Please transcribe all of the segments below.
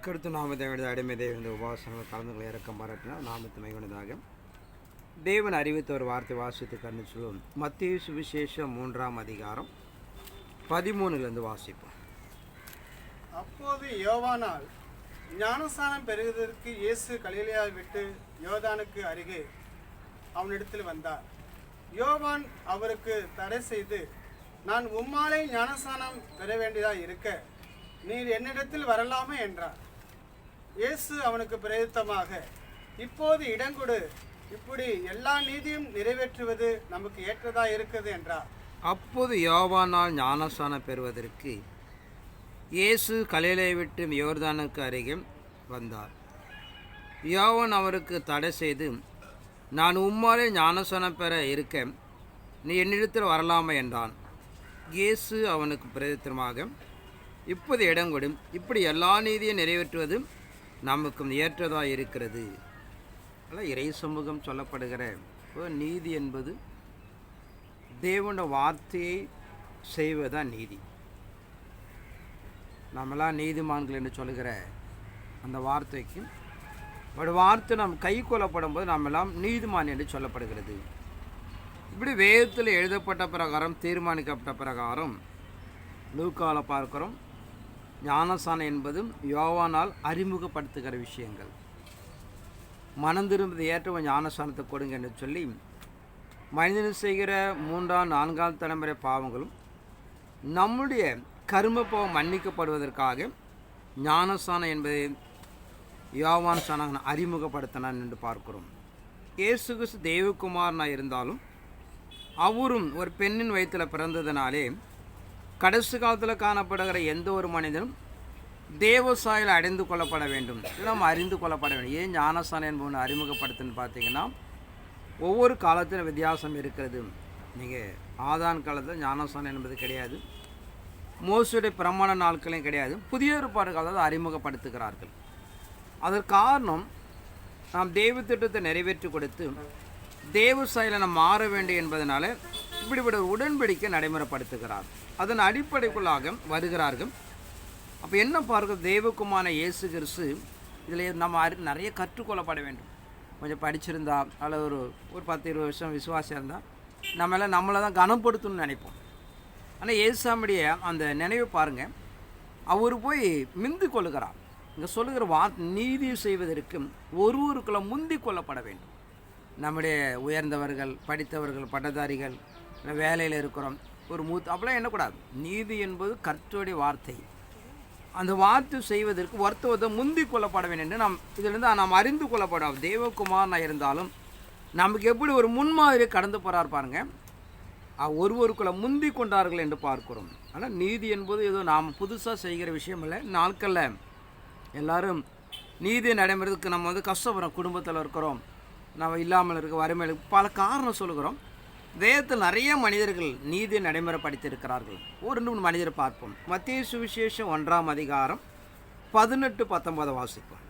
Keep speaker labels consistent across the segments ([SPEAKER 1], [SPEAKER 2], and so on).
[SPEAKER 1] கருத்து நாமத்தை அடிமை தேவன் இந்த உபாசனங்கள் கலந்துகளை இறக்கம் பாராட்டினால் நாமத்து மைவனதாக தேவன் அறிவித்த ஒரு வார்த்தை வாசித்து கண்டு சொல்லும். மத்திய சுவிசேஷம் 3ஆம் அதிகாரம் 13 வாசிப்போம்.
[SPEAKER 2] அப்போது யோவானால் ஞானஸ்நானம் பெறுவதற்கு இயேசு கலிலேயா விட்டு யோர்தானுக்கு அருகே அவனிடத்தில் வந்தார். யோவான் அவருக்கு தடை செய்து, நான் உம்மாலே ஞானஸ்நானம் பெற வேண்டியதாக இருக்க நீர் என்னிடத்தில் வரலாமே என்றார். இயேசு அவனுக்கு பிரயுத்தமாக, இப்போது இடங்கொடு, இப்படி எல்லா நீதியும் நிறைவேற்றுவது நமக்கு ஏற்றதா இருக்கிறது என்றார்.
[SPEAKER 1] அப்போது யோவானால் ஞானஸ்நானம் பெறுவதற்கு இயேசு கலிலேயை விட்டு யோர்தானுக்கு அருகே வந்தார். யோவான் அவருக்கு தடை செய்து, நான் உம்மாலே ஞானஸ்நானம் பெற இருக்க நீ என்னிடத்தில் வரலாமா என்றான். இயேசு அவனுக்கு பிரயுத்தமாக, இப்போது இடங்கொடு, இப்படி எல்லா நீதியும் நிறைவேற்றுவது நமக்கும் ஏற்றதாக இருக்கிறது. அல்ல, இறை சமூகம் சொல்லப்படுகிற நீதி என்பது தேவனுடைய வார்த்தையை செய்வதுதான் நீதி. நம்மளாம் நீதிமான்கள் என்று சொல்லுகிற அந்த வார்த்தைக்கும் ஒரு வார்த்தை நம் கை கொள்ளப்படும் போது நம்மெல்லாம் நீதிமான் என்று சொல்லப்படுகிறது. இப்படி வேதத்தில் எழுதப்பட்ட பிரகாரம் தீர்மானிக்கப்பட்ட பிரகாரம் லூக்காவில் பார்க்கிறோம். ஞானஸ்நானம் என்பதும் யோவானால் அறிமுகப்படுத்துகிற விஷயங்கள். மனம் திரும்புவது ஏற்ற ஞானஸ்நானத்தை கொடுங்க என்று சொல்லி மனிதன் செய்கிற 3ஆம் 4ஆம் தலைமுறை பாவங்களும் நம்முடைய கர்ம பாவம் மன்னிக்கப்படுவதற்காக ஞானஸ்நானம் என்பதை யோவான் ஸ்நானகன் அறிமுகப்படுத்தினான் என்று பார்க்கிறோம். இயேசு கிறிஸ்து தேவகுமாரனாக இருந்தாலும் அவரும் ஒரு பெண்ணின் வயிற்றில் பிறந்ததினாலே கடைசி காலத்தில் காணப்படுகிற எந்த ஒரு மனிதனும் தேவசாயில் அடைந்து கொள்ளப்பட வேண்டும், நம்ம அறிந்து கொள்ளப்பட வேண்டும். ஏன் ஞானஸ்நானம் என்பது அறிமுகப்படுத்துன்னு பார்த்தீங்கன்னா, ஒவ்வொரு காலத்திலும் வித்தியாசம் இருக்கிறது. நீங்கள் ஆதான் காலத்தில் ஞானஸ்நானம் என்பது கிடையாது, மோசேயுடைய பிரமாண நாட்களையும் கிடையாது. புதிய ஏற்பாடு காலத்தில் அறிமுகப்படுத்துகிறார்கள். அதற்கு காரணம், நாம் தெய்வ திட்டத்தை நிறைவேற்றி கொடுத்து தேவசாயில் நாம் மாற வேண்டும் என்பதனால இப்படிப்பட்ட உடன்படிக்கை நடைமுறைப்படுத்துகிறார். அதன் அடிப்படைக்குள்ளாக வருகிறார்கள். அப்போ என்ன பார்க்க, தேவகுமான இயேசு கிறிஸ்து இதில் நம்ம நிறைய கற்றுக்கொள்ளப்பட வேண்டும். கொஞ்சம் படிச்சிருந்தா அல்லது ஒரு 10-20 வருஷம் விசுவாசம் இருந்தால் நம்மளை தான் கனப்படுத்தணும்னு நினைப்போம். ஆனால் இயேசுடைய அந்த நினைவை பாருங்கள், அவர் போய் மிந்து கொள்ளுகிறார். இங்கே சொல்லுகிற நீதி செய்வதற்கு ஒருவருக்குள்ள முந்தி கொள்ளப்பட வேண்டும். நம்முடைய உயர்ந்தவர்கள், படித்தவர்கள், பட்டதாரிகள், வேலையில் இருக்கிறோம், ஒரு அப்படிலாம் எண்ணக்கூடாது. நீதி என்பது கர்த்தருடைய வார்த்தை. அந்த வார்த்தை செய்வதற்கு ஒருத்தவத்தை முந்தி கொள்ளப்பட வேண்டும் என்று இதிலிருந்து நாம் அறிந்து கொள்ளப்படும். தேவகுமாரனாக இருந்தாலும் நமக்கு எப்படி ஒரு முன்மாதிரி கடந்து போகிறார் பாருங்கள். ஒருவருக்குள்ள முந்தி கொண்டார்கள் என்று பார்க்கிறோம். ஆனால் நீதி என்பது ஏதோ நாம் புதுசாக செய்கிற விஷயம் இல்லை. நாட்களில் எல்லோரும் நீதி நடைமுறைக்கு நம்ம கஷ்டப்படுறோம். குடும்பத்தில் இருக்கிறோம், நம்ம இல்லாமல் இருக்க, வறுமையில் பல காரணம் சொல்லுகிறோம். வேதத்தில் நிறைய மனிதர்கள் நீதி நடைமுறைப்படுத்தியிருக்கிறார்கள். ஒரு 2 மனிதரை பார்ப்போம். மத்திய சுவிசேஷம் 1ஆம் அதிகாரம் 18-19 வாசிப்போம்.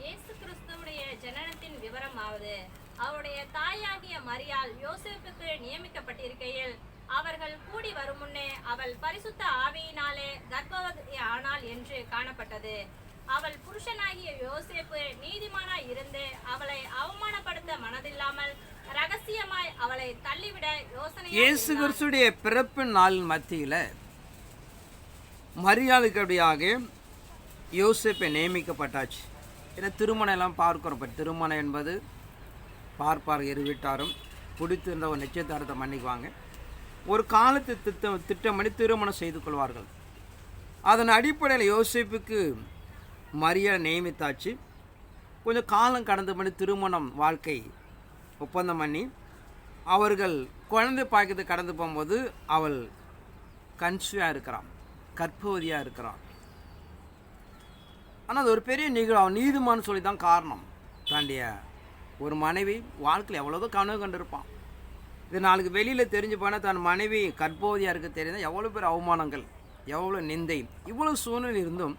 [SPEAKER 3] இயேசு கிறிஸ்துவுடைய ஜனனத்தின் விவரமாவது, அவருடைய தாயாகிய மரியாள் யோசேப்புக்கு நியமிக்கப்பட்டிருக்கையில் அவர்கள் கூடி வரும் முன்னே அவள் பரிசுத்த ஆவியினாலே கர்ப்பவதி ஆனாள் என்று காணப்பட்டது. அவள் புருஷனாகிய யோசேப்பு நீதிமானாய் இருந்து அவளை அவமானப்படுத்த மனதில்லாமல் ரகசியமாய் அவளை தள்ளிவிட யோசனை.
[SPEAKER 1] இயேசு கிறிஸ்துடைய பிறப்பின் நாளின் மத்தியில் மரியாளுக்கு அப்படியாக யோசேப்பை நியமிக்கப்பட்டாச்சு. ஏன்னா திருமணம் எல்லாம் பார்க்கிறோம். திருமணம் என்பது பார்ப்பார், இரு வீட்டாரும் பிடித்திருந்த ஒரு நிச்சயதார்த்தம் பண்ணிக்குவாங்க. ஒரு காலத்து திட்டம் பண்ணி திருமணம் செய்து கொள்வார்கள். அதன் அடிப்படையில் யோசேப்புக்கு மரியாதை நியமித்தாச்சு. கொஞ்சம் காலம் கடந்து பண்ணி திருமணம் வாழ்க்கை ஒப்பந்தம் பண்ணி அவர்கள் குழந்தை பாய்க்கத்தை கடந்து போகும்போது அவள் கன்சிவாக இருக்கிறான், கர்ப்பவதியாக இருக்கிறான். ஆனால் அது ஒரு பெரிய நிகழ்வு. அவன் நீதிமான்னு சொல்லி தான் காரணம். தாண்டிய ஒரு மனைவி வாழ்க்கையில் எவ்வளோதோ கனவு கண்டிருப்பான். இது நாளுக்கு வெளியில் தெரிஞ்சு போனால் தன் மனைவி கர்ப்பவதியாக இருக்க தெரிந்தால் எவ்வளோ பேர் அவமானங்கள், எவ்வளோ நிந்தை, இவ்வளோ சூழ்நிலை இருந்தும்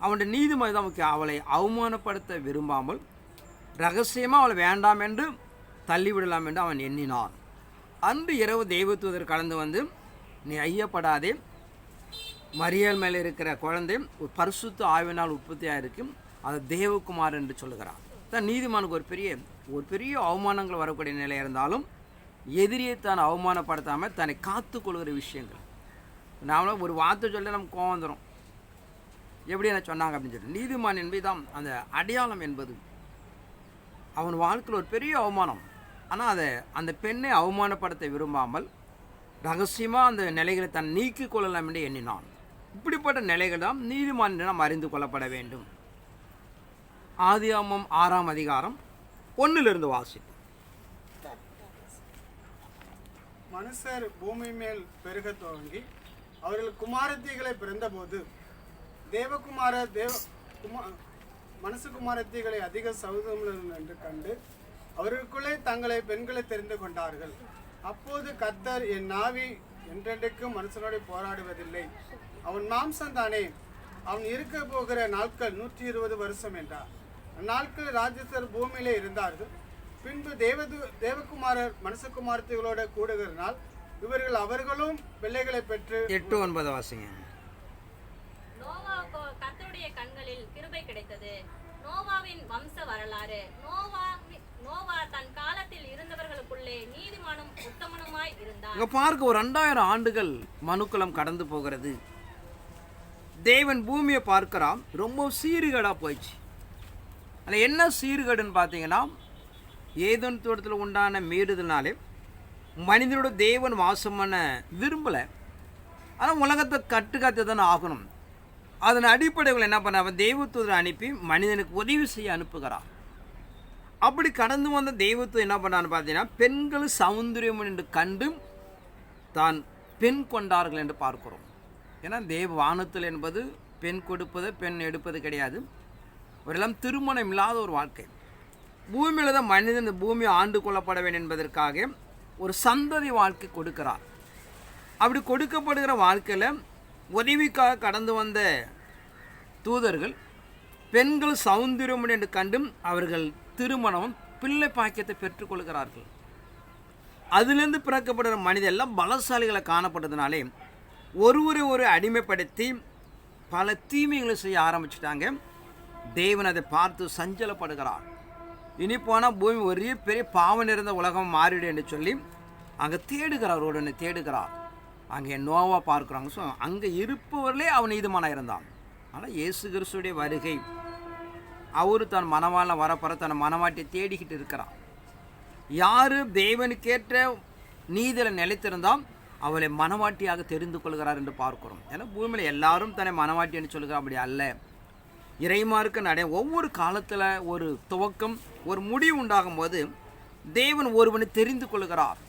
[SPEAKER 1] அவனுடைய நீதிமதி தான் முக்கியம். அவளை அவமானப்படுத்த விரும்பாமல் ரகசியமாக அவளை வேண்டாம் என்று தள்ளிவிடலாம் என்று அவன் எண்ணினான். அன்று இரவு தெய்வத்தூதர் கலந்து வந்து, நீ ஐயப்படாதே, மரியாள் மேலே இருக்கிற குழந்தை ஒரு பரிசுத்த ஆவினால் உற்பத்தியாக இருக்கும். அது தேவகுமார் என்று சொல்லுகிறான். தான் நீதிமானுக்கு ஒரு பெரிய அவமானங்கள் வரக்கூடிய நிலை இருந்தாலும் எதிரியை தான் அவமானப்படுத்தாமல் தன்னை காத்து கொள்கிற விஷயங்கள். நாமளும் ஒரு வார்த்தை சொல்ல நமக்கு கோவம் வந்துடும், எப்படி என்ன சொன்னாங்க அப்படின்னு சொல்லிட்டு. நீதிமான் என்பது தான் அந்த அடையாளம் என்பது. அவன் வாழ்க்கையில் ஒரு பெரிய அவமானம், ஆனால் அதை அந்த பெண்ணை அவமானப்படுத்த விரும்பாமல் ரகசியமாக அந்த நிலைகளை தன் நீக்கிக் கொள்ளலாம் என்று எண்ணினான். இப்படிப்பட்ட நிலைகள் தான் நீதிமான் என்று நாம் அறிந்து கொள்ளப்பட வேண்டும். ஆதியாகமம் 6ஆம் அதிகாரம் 1 வாசிப்போம்.
[SPEAKER 2] மனுஷர் பூமி மேல் பெருக துவங்கி அவர்கள் குமாரத்திகளை பிறந்தபோது மனுஷகுமாரத்திகளை அதிக சௌதம் என்று கண்டு அவர்களுக்குள்ளே தங்களை பெண்களை தெரிந்து கொண்டார்கள். அப்போது கர்த்தர், என் நாவி என்றென்றைக்கும் மனுஷனோடு போராடுவதில்லை, அவன் மாம்சந்தானே, அவன் இருக்க போகிற நாட்கள் 120 வருஷம் என்றார். அந்நாட்கள் ராஜ்யசர் பூமியிலே இருந்தார்கள். பின்பு தேவகுமாரர் மனுஷகுமாரத்திகளோட கூடுகிறனால் இவர்கள் அவர்களும் பிள்ளைகளை பெற்று
[SPEAKER 1] 8-9 வாசிங்க.
[SPEAKER 3] நோவாவுக்கு கர்த்தருடைய கண்களில் கிருபை கிடைத்தது. நோவாவின் வம்ச வரலாறு. நோவா தன் காலத்தில் இருந்தவர்களுக்குள்ளே நீதிமானும் உத்தமனுமாய் இருந்தார்.
[SPEAKER 1] இங்க பார்க்க ஒரு 2000 ஆண்டுகள் மனுக்குலம் கடந்து போகிறது. தேவன் பூமியை பார்க்கிறான், ரொம்ப சீர்கேடா போயிடுச்சு. ஆனால் என்ன சீர்கேடுன்னு பார்த்தீங்கன்னா, ஏதேன் தோட்டத்தில் உண்டான மீறுதனாலே மனிதனோட தேவன் வாசம் பண்ண விரும்பலை. ஆனால் உலகத்தை கட்டு தானே ஆகணும். அதன் அடிப்படையில் என்ன பண்ண, அவன் தெய்வத்தூதரை அனுப்பி மனிதனுக்கு உதவி செய்ய அனுப்புகிறான். அப்படி கடந்து வந்த தெய்வத்துவம் என்ன பண்ணான்னு பார்த்தீங்கன்னா, பெண்கள் சௌந்தரியம் என்று கண்டு தான் பெண் கொண்டார்கள் என்று பார்க்கிறோம். ஏன்னா தேவ வானத்தில் என்பது பெண் கொடுப்பது பெண் எடுப்பது கிடையாது. ஒரு திருமணம் இல்லாத ஒரு வாழ்க்கை. பூமியில் தான் மனிதன் இந்த பூமியை ஆண்டு கொள்ளப்பட வேண்டும் என்பதற்காக ஒரு சந்ததி வாழ்க்கை கொடுக்கிறார். அப்படி கொடுக்கப்படுகிற வாழ்க்கையில் உதவிக்காக கடந்து வந்த தூதர்கள் பெண்கள் சௌந்தரியம் என்று கண்டும் அவர்கள் திருமணம் பிள்ளை பாக்கியத்தை பெற்றுக்கொள்கிறார்கள். அதிலிருந்து பிறக்கப்படுகிற மனிதன் எல்லாம் பலசாலிகளை காணப்பட்டதுனாலே ஒரு அடிமைப்படுத்தி பல தீமைகளை செய்ய ஆரம்பிச்சிட்டாங்க. தேவன் அதை பார்த்து சஞ்சலப்படுகிறார். இனி போனால் பூமி ஒரே பெரிய பாவம் நிறைந்த உலகம் மாறிடு என்று சொல்லி அங்கே தேடுகிறார், உடனே தேடுகிறார். அங்கே நோவா பார்க்குறாங்க. ஸோ அங்கே இருப்பவர்களே அவன் நீதிமானாக இருந்தான். ஆனால் இயேசு கிறிஸ்துடைய வருகை, அவர் தன் மனவாள வரப்பற தன் மனவாட்டியை தேடிக்கிட்டு இருக்கிறான். யார் தேவனுக்கேற்ற நீதியில் நிலைத்திருந்தால் அவளை மனவாட்டியாக தெரிந்து கொள்கிறார் என்று பார்க்கிறோம். ஏன்னா பூமியில் எல்லாரும் தன்னை மனவாட்டி என்று சொல்கிறார். அப்படி அல்ல. இறைமார்க்கு ஒவ்வொரு காலத்தில் ஒரு துவக்கம், ஒரு முடிவு உண்டாகும் போது தேவன் ஒருவனை தெரிந்து கொள்கிறார்.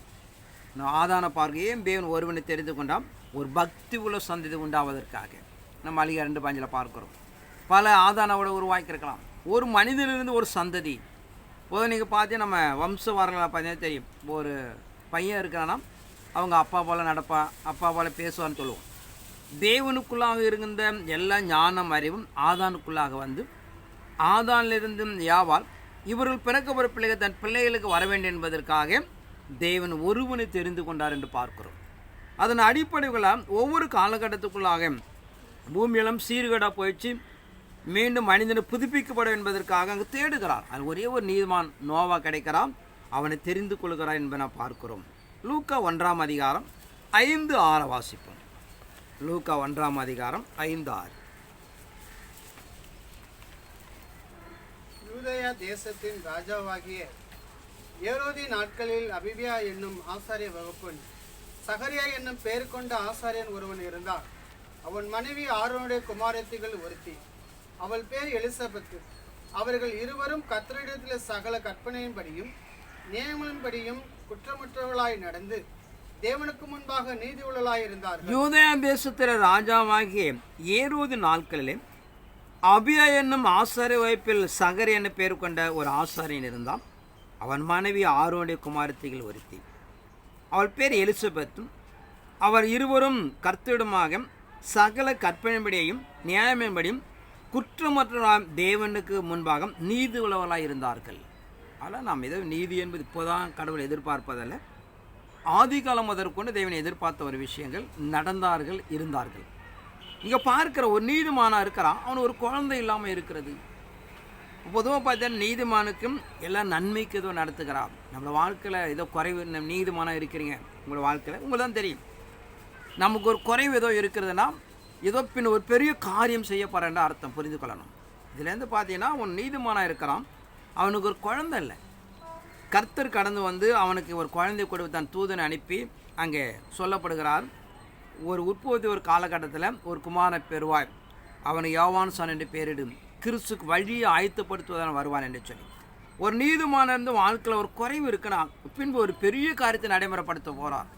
[SPEAKER 1] ஆதான பார்க்க ஏன் தேவன் ஒருவனை தெரிந்து கொண்டால், ஒரு பக்தி உள்ள சந்ததி உண்டாவதற்காக. நம்ம அலிகா 2:5 பார்க்கிறோம். பல ஆதானோட உருவாக்கியிருக்கலாம். ஒரு மனிதனிலிருந்து ஒரு சந்ததி. போது நீங்கள் பார்த்தீங்கன்னா நம்ம வம்ச வரலாறு பார்த்தீங்கன்னா தெரியும். ஒரு பையன் இருக்கிறான்னா அவங்க அப்பா போல் நடப்பா, அப்பா போல் பேசுவான்னு சொல்லுவோம். தேவனுக்குள்ளாக இருந்த எல்லா ஞானம் அறிவும் ஆதானுக்குள்ளாக வந்து ஆதானிலிருந்து யாவால் இவர்கள் பிறக்கப்பட்ட பிள்ளைகள் தன் பிள்ளைகளுக்கு வர வேண்டும் என்பதற்காக தேவன் ஒருவனை தெரிந்து கொண்டார் என்று பார்க்கிறோம். அதன் அடிப்படைகளால் ஒவ்வொரு காலகட்டத்துக்குள்ளாக பூமியெல்லாம் சீர்கேடாக போயிடுச்சு. மீண்டும் மனிதனை புதுப்பிக்கப்படும் என்பதற்காக அங்கே தேடுகிறார். அது ஒரே ஒரு நீதிமான் நோவா கிடைக்கிறான். அவனை தெரிந்து கொள்கிறார் என்பதை நான் பார்க்கிறோம். லூக்கா 1ஆம் அதிகாரம் 5-6 வாசிப்போம். லூக்கா 1ஆம் அதிகாரம் 5-6.
[SPEAKER 2] யூதேயா தேசத்தின் ராஜாவாகிய ஏரோதி நாட்களில் அபிபியா என்னும் ஆசாரிய வகுப்பன் சகரியா என்னும் பெயர் கொண்ட ஆசாரியன் ஒருவன் இருந்தான். அவன் மனைவி ஆரோனுடைய குமாரத்திகள் ஒருத்தி. அவள் பேர் எலிசபெத்து. அவர்கள் இருவரும் கர்த்தரிடத்தில் சகல கற்பனையின்படியும் நியமங்களின்படியும் குற்றமற்றவர்களாய் நடந்து தேவனுக்கு முன்பாக நீதி உள்ளலாய் இருந்தார்கள்.
[SPEAKER 1] யூதேயா தேசத்தில் ராஜாவாகிய ஏரோது நாட்களிலே அபியா என்னும் ஆசாரிய வகுப்பில் சகரி என பெயர் கொண்ட ஒரு ஆசாரியன் இருந்தான். அவன் மனைவி ஆரோனுடைய குமாரத்திகள் ஒருத்தி. அவள் பேர் எலிசபெத்தும். அவர் இருவரும் கர்த்தரிடமாக சகல கற்பனைப்படியையும் நியாயமின்படியும் குற்றமற்ற தேவனுக்கு முன்பாக நீதி உள்ளவர்களாக இருந்தார்கள். ஆனால் நாம் ஏதோ நீதி என்பது இப்போதான் கடவுள் எதிர்பார்ப்பதல்ல. ஆதி காலம் முதற்கொண்டு தேவனை எதிர்பார்த்த ஒரு விஷயங்கள் நடந்தார்கள், இருந்தார்கள். இங்கே பார்க்குற ஒரு நீதிமானாக இருக்கிறான், அவன் ஒரு குழந்தை இல்லாமல் இருக்கிறது. பொதுவாக பார்த்தீங்கன்னா நீதிமானுக்கும் எல்லாம் நன்மைக்கு ஏதோ நடத்துகிறான். நம்மளோட வாழ்க்கையில் ஏதோ குறைவு, நீதிமானாக இருக்கிறீங்க, உங்களோட வாழ்க்கையில் உங்களுக்கு தான் தெரியும். நமக்கு ஒரு குறைவு ஏதோ இருக்கிறதுனா ஏதோ பின் ஒரு பெரிய காரியம் செய்ய போகிறேன்ற அர்த்தம் புரிந்து கொள்ளணும். இதுலேருந்து பார்த்தீங்கன்னா அவன் நீதிமானாக இருக்கிறான், அவனுக்கு ஒரு குழந்தை இல்லை. கர்த்தர் கடந்து வந்து அவனுக்கு ஒரு குழந்தை கொடுத்து தன் தூதனை அனுப்பி அங்கே சொல்லப்படுகிறார், ஒரு உற்பத்தி ஒரு காலகட்டத்தில் ஒரு குமாரனை பெறுவாய், அவனை யோவான் சான் என்று பெயரிடும், கிறிஸ்துக்கு வழியை ஆயத்தப்படுத்துவதான வருவான் என்று சொல்லி. ஒரு நீதிமான இருந்து வாழ்க்கையில் ஒரு குறைவு இருக்குன்னா பின்பு ஒரு பெரிய காரியத்தை நடைமுறைப்படுத்த போகிறார்.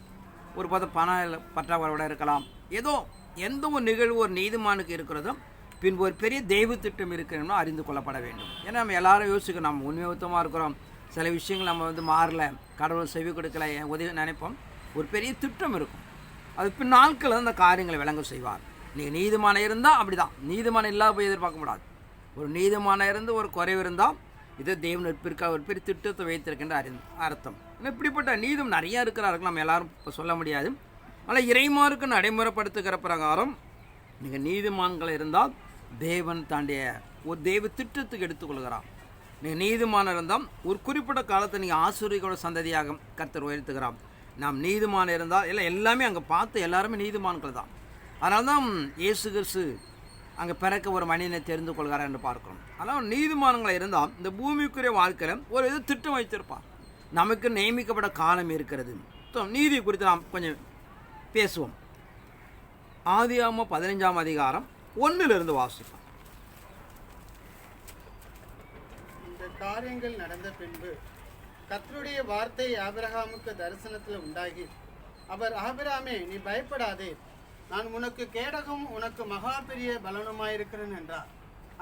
[SPEAKER 1] ஒரு பண பற்றாக்குறையோட இருக்கலாம், ஏதோ எந்த ஒரு நிகழ்வு ஒரு நீதிமானுக்கு இருக்கிறதோ பின்பு ஒரு பெரிய தெய்வ திட்டம் இருக்கணும்னு அறிந்து கொள்ளப்பட வேண்டும். ஏன்னா நம்ம எல்லாரும் யோசிக்கணும், நம்ம உண்மையுத்தமாக இருக்கிறோம், சில விஷயங்கள் நம்ம வந்து மாறல, கடவுள் செவி கொடுக்கல, உதவி நினைப்போம், ஒரு பெரிய திட்டம் இருக்கும். அது பின் நாட்களில் அந்த காரியங்களை விளங்க செய்வார். நீங்கள் நீதிமானம் இருந்தால் அப்படி தான், நீதிமானம் இல்லாத போய் எதிர்பார்க்க முடியாது. ஒரு நீதிமானம் இருந்து ஒரு குறைவு இருந்தால் இது தேவன் நட்பிற்காக ஒரு பெரிய திட்டத்தை வைத்திருக்கின்ற அர்த்தம். இப்படிப்பட்ட நீதம் நிறையா இருக்கிறார்கள், நம்ம எல்லாரும் இப்போ சொல்ல முடியாது. ஆனால் இறைமாருக்கு நடைமுறைப்படுத்துகிற பிரகாரம் நீங்கள் நீதிமான்கள் இருந்தால் தேவன் தாண்டிய ஒரு தெய்வ திட்டத்துக்கு எடுத்துக்கொள்கிறார். நீங்கள் நீதிமானம் இருந்தால் ஒரு குறிப்பிட்ட காலத்தை நீங்கள் ஆசிரியர்களோட சந்ததியாக கர்த்தர் உயர்த்துகிறார். நாம் நீதிமானம் இருந்தால் எல்லாமே அங்கே பார்த்து எல்லாருமே நீதிமான்கள் தான். அதனால தான் இயேசு கிறிஸ்து அங்கே பிறக்க ஒரு மனிதனை தெரிந்து கொள்கிறார் என்று பார்க்கிறோம். ஆனால் நீதிமானங்களை இருந்தால் இந்த பூமிக்குரிய வாழ்க்கையில் ஒரு இது திட்டம் வைத்திருப்பார். நமக்கு நியமிக்கப்பட்ட காலம் இருக்கிறது. நீதி குறித்து நாம் கொஞ்சம் பேசுவோம். ஆதியாகமம் 15ஆம் அதிகாரம் 1 வாசிப்போம்.
[SPEAKER 2] இந்த காரியங்கள் நடந்த பின்பு கர்த்தருடைய வார்த்தை ஆபிரகாமுக்கு தரிசனத்தில் உண்டாகி, அவர், ஆபிரகாமே, நீ பயப்படாதே, நான் உனக்கு கேடகம், உனக்கு மகா பெரிய பலனுமாயிருக்கிறேன் என்றார்.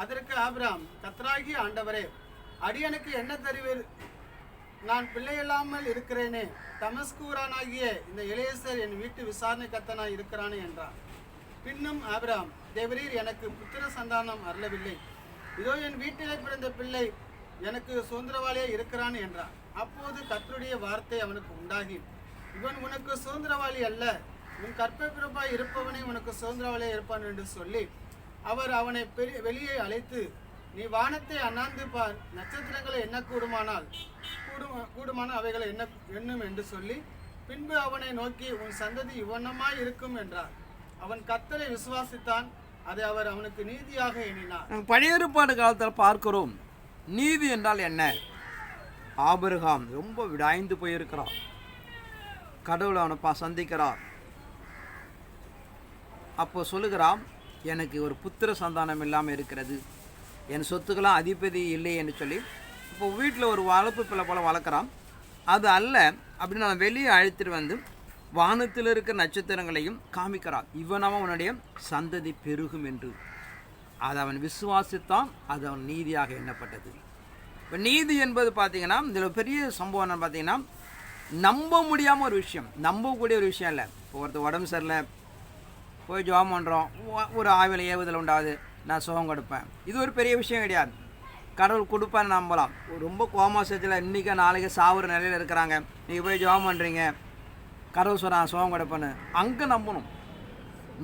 [SPEAKER 2] அதற்கு ஆபிரகாம், கர்த்தராகிய ஆண்டவரே, அடியனுக்கு என்ன தருவீர்? நான் பிள்ளையில்லாமல் இருக்கிறேனே, தமஸ்கூரானாகிய இந்த எலியேசர் என் வீட்டு விசாரணை கர்த்தனாய் இருக்கிறானே என்றார். பின்னும் ஆபிரகாம், தேவரீர் எனக்கு புத்திர சந்தானம் அருளவில்லை, இதோ என் வீட்டிலே பிறந்த பிள்ளை எனக்கு சுதந்திரவாளியே இருக்கிறான் என்றார். அப்போது கர்த்தருடைய வார்த்தை அவனுக்கு உண்டாகி, இவன் உனக்கு சுதந்திரவாளி அல்ல, உன் கற்ப பிறப்பாய் இருப்பவனே உனக்கு சுதந்திரவாளியே இருப்பான் என்று சொல்லி அவர் அவனை வெளியே அழைத்து, நீ வானத்தை அண்ணாந்து பார், நட்சத்திரங்களை எண்ண கூடுமானால் அவைகளை எண்ணும் என்று சொல்லி பின்பு அவனை நோக்கி, உன் சந்ததி இவ்வண்ணமாய் இருக்கும் என்றார். அவன் கர்த்தரை விசுவாசித்தான், அதை அவர் அவனுக்கு நீதியாக எண்ணினார்.
[SPEAKER 1] பழைய ஏற்பாடு காலத்தில் பார்க்கிறோம், நீதி என்றால் என்ன? ஆபிரகாம் ரொம்ப விடாய்ந்து போயிருக்கிறார், கடவுளை அவனை சந்திக்கிறார். அப்போ சொல்லுகிறான், எனக்கு ஒரு புத்திர சந்தானம் இல்லாமல் இருக்கிறது, என் சொத்துக்கெல்லாம் அதிபதி இல்லை என்று சொல்லி இப்போ வீட்டில் ஒரு வளர்ப்பு பிள்ளை போல் வளர்க்குறான். அது அல்ல அப்படின்னு நான் வெளியே அழைத்துட்டு வந்து வானத்தில் இருக்கிற நட்சத்திரங்களையும் காமிக்கிறான், இவனவன் அவனுடைய சந்ததி பெருகும் என்று. அதை அவன் விசுவாசித்தான், அது அவன் நீதியாக எண்ணப்பட்டது. இப்போ நீதி என்பது பார்த்திங்கன்னா இதில் பெரிய சம்பவம் என்னன்னு பார்த்தீங்கன்னா, நம்ப முடியாமல் ஒரு விஷயம், நம்பக்கூடிய ஒரு விஷயம் இல்லை. இப்போ ஒருத்தர் உடம்பு சரியில்லை, போய் ஜாப் பண்ணுறோம், ஒரு ஆய்வில் ஏவுதல் உண்டாகுது, நான் சுகம் கொடுப்பேன், இது ஒரு பெரிய விஷயம் கிடையாது. கடவுள் கொடுப்பேன்னு நம்பலாம். ரொம்ப கோமாசத்தில் இன்றைக்கி நாளைக்கு சாவுற நிலையில் இருக்கிறாங்க, நீங்கள் போய் ஜாப் பண்ணுறீங்க, கடவுள் சொல்கிறான் சுகம் கொடுப்பேன்னு, அங்கே நம்பணும்.